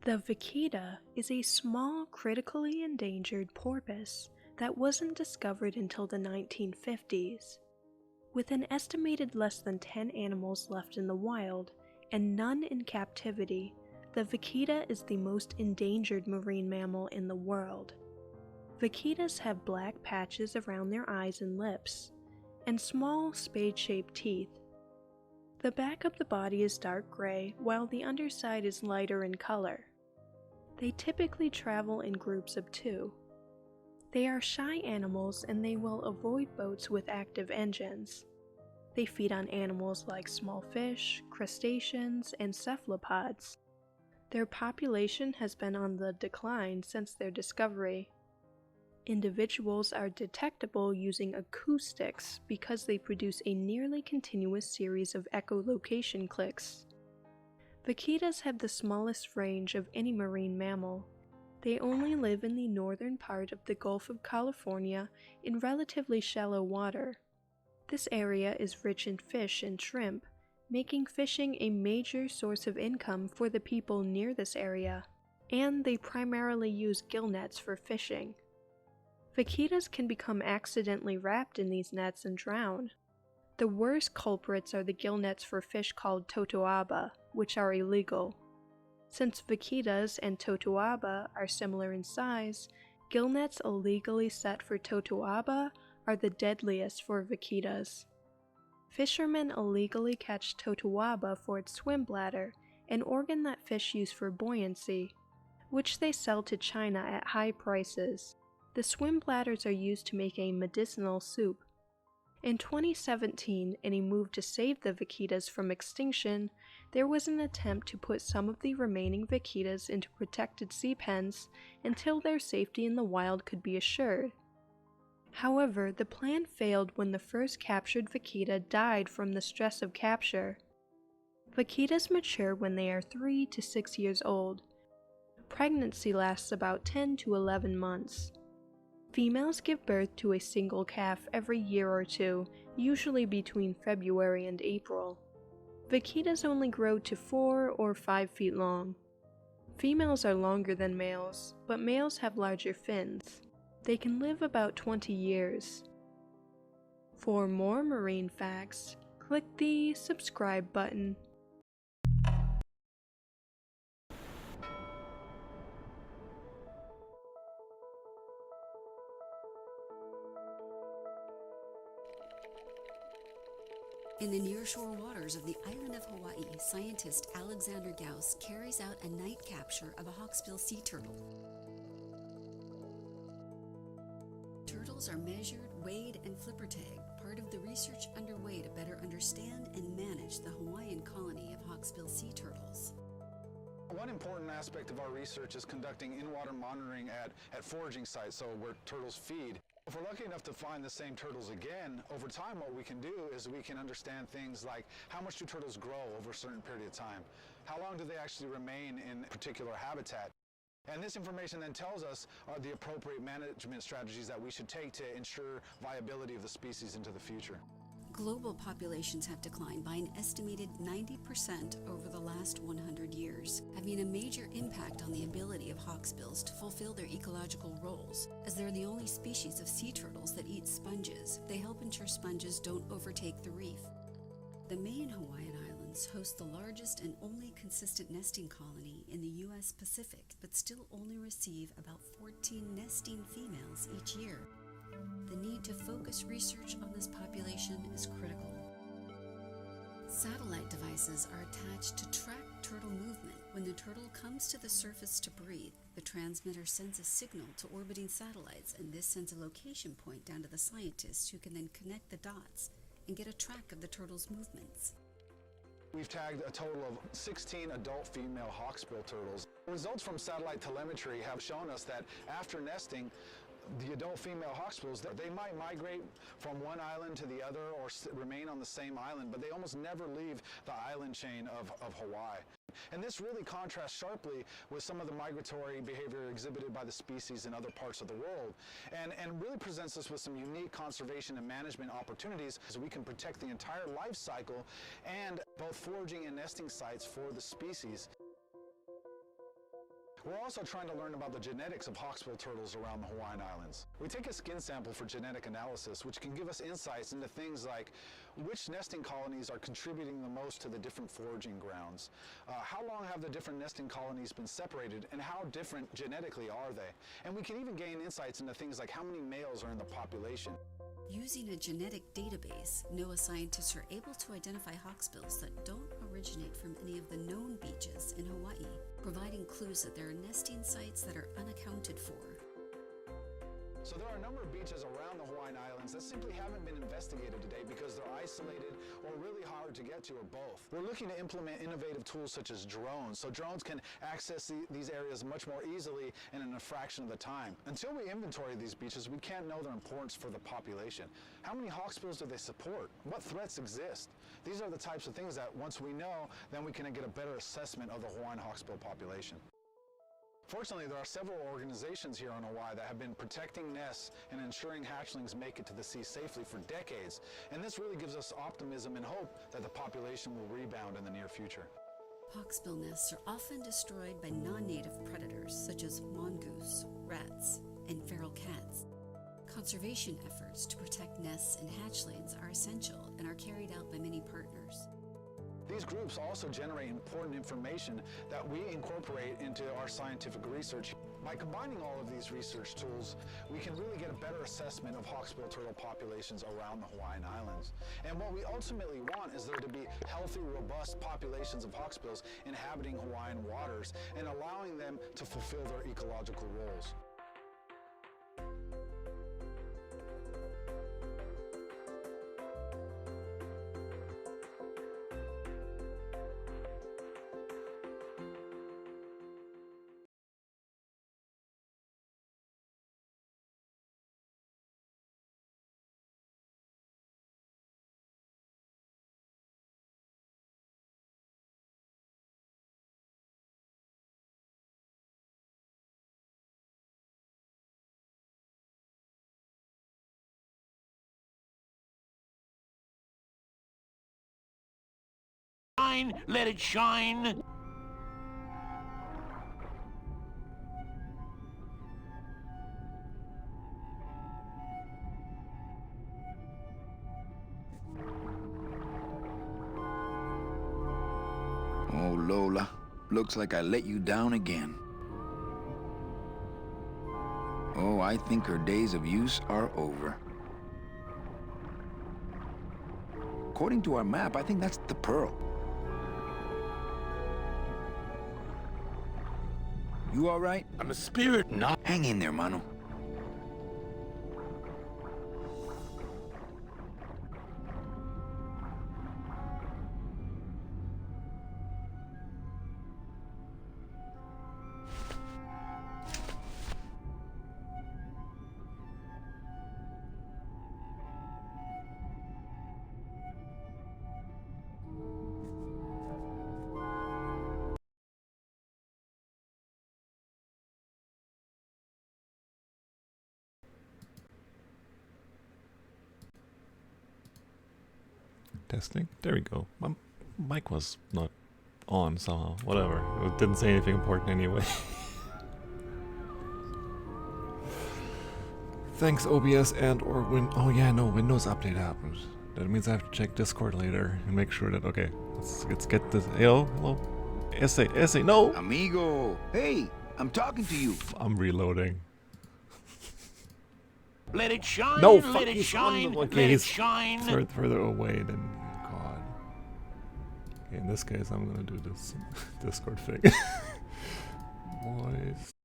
The vaquita is a small, critically endangered porpoise that wasn't discovered until the 1950s. With an estimated less than 10 animals left in the wild and none in captivity, the vaquita is the most endangered marine mammal in the world. Vaquitas have black patches around their eyes and lips, and small spade-shaped teeth. The back of the body is dark gray, while the underside is lighter in color. They typically travel in groups of 2. They are shy animals and they will avoid boats with active engines. They feed on animals like small fish, crustaceans, and cephalopods. Their population has been on the decline since their discovery. Individuals are detectable using acoustics because they produce a nearly continuous series of echolocation clicks. Vaquitas have the smallest range of any marine mammal. They only live in the northern part of the Gulf of California in relatively shallow water. This area is rich in fish and shrimp, making fishing a major source of income for the people near this area, and they primarily use gill nets for fishing. Vaquitas can become accidentally wrapped in these nets and drown. The worst culprits are the gill nets for fish called totoaba, which are illegal. Since vaquitas and totoaba are similar in size, gill nets illegally set for totoaba are the deadliest for vaquitas. Fishermen illegally catch totoaba for its swim bladder, an organ that fish use for buoyancy, which they sell to China at high prices. The swim bladders are used to make a medicinal soup. In 2017, in a move to save the vaquitas from extinction, there was an attempt to put some of the remaining vaquitas into protected sea pens until their safety in the wild could be assured. However, the plan failed when the first captured vaquita died from the stress of capture. Vaquitas mature when they are 3 to 6 years old. Pregnancy lasts about 10 to 11 months. Females give birth to a single calf every year or 2, usually between February and April. Vaquitas only grow to 4 or 5 feet long. Females are longer than males, but males have larger fins. They can live about 20 years. For more marine facts, click the subscribe button. In the nearshore waters of the island of Hawaii, scientist Alexander Gauss carries out a night capture of a hawksbill sea turtle. Turtles are measured, weighed, and flipper tagged, part of the research underway to better understand and manage the Hawaiian colony of hawksbill sea turtles. One important aspect of our research is conducting in-water monitoring at foraging sites, so where turtles feed. If we're lucky enough to find the same turtles again, over time what we can do is we can understand things like how much do turtles grow over a certain period of time? How long do they actually remain in a particular habitat? And this information then tells us the appropriate management strategies that we should take to ensure viability of the species into the future. Global populations have declined by an estimated 90% over the last 100 years, having a major impact on the ability of hawksbills to fulfill their ecological roles. As they're the only species of sea turtles that eat sponges, they help ensure sponges don't overtake the reef. The main Hawaiian Islands host the largest and only consistent nesting colony in the U.S. Pacific, but still only receive about 14 nesting females each year. The need to focus research on this population is critical. Satellite devices are attached to track turtle movement. When the turtle comes to the surface to breathe, the transmitter sends a signal to orbiting satellites, and this sends a location point down to the scientists who can then connect the dots and get a track of the turtle's movements. We've tagged a total of 16 adult female hawksbill turtles. Results from satellite telemetry have shown us that after nesting, the adult female hawksbills, they might migrate from one island to the other or remain on the same island, but they almost never leave the island chain of Hawaii. And this really contrasts sharply with some of the migratory behavior exhibited by the species in other parts of the world, and really presents us with some unique conservation and management opportunities so we can protect the entire life cycle and both foraging and nesting sites for the species. We're also trying to learn about the genetics of hawksbill turtles around the Hawaiian Islands. We take a skin sample for genetic analysis, which can give us insights into things like which nesting colonies are contributing the most to the different foraging grounds, how long have the different nesting colonies been separated, and how different genetically are they. And we can even gain insights into things like how many males are in the population. Using a genetic database, NOAA scientists are able to identify hawksbills that don't originate from any of the known beaches in Hawaii, providing clues that there are nesting sites that are unaccounted for. So there are a number of beaches around the Hawaiian Islands that simply haven't been investigated today because they're isolated or really hard to get to, or both. We're looking to implement innovative tools such as drones, so drones can access these areas much more easily and in a fraction of the time. Until we inventory these beaches, we can't know their importance for the population. How many hawksbills do they support? What threats exist? These are the types of things that once we know, then we can get a better assessment of the Hawaiian hawksbill population. Fortunately, there are several organizations here on Hawaii that have been protecting nests and ensuring hatchlings make it to the sea safely for decades. And this really gives us optimism and hope that the population will rebound in the near future. Hawksbill nests are often destroyed by non-native predators such as mongoose, rats, and feral cats. Conservation efforts to protect nests and hatchlings are essential and are carried out by many partners. These groups also generate important information that we incorporate into our scientific research. By combining all of these research tools, we can really get a better assessment of hawksbill turtle populations around the Hawaiian Islands. And what we ultimately want is there to be healthy, robust populations of hawksbills inhabiting Hawaiian waters and allowing them to fulfill their ecological roles. Let it shine. Oh, Lola, looks like I let you down again. Oh, I think her days of use are over. According to our map, I think that's the Pearl. You all right? I'm a spirit, not... Hang in there, Mano. Testing. There we go. My mic was not on somehow. Whatever. It didn't say anything important anyway. Thanks OBS and or oh yeah, no, Windows update happened. That means I have to check Discord later and make sure that okay, let's get this. Hello? Essay, no! Amigo! Hey, I'm talking to you. I'm reloading. Let it shine. No, let it shine. Okay, let it he's shine. further away than God. Okay, in this case, I'm gonna do this Discord thing. Voice.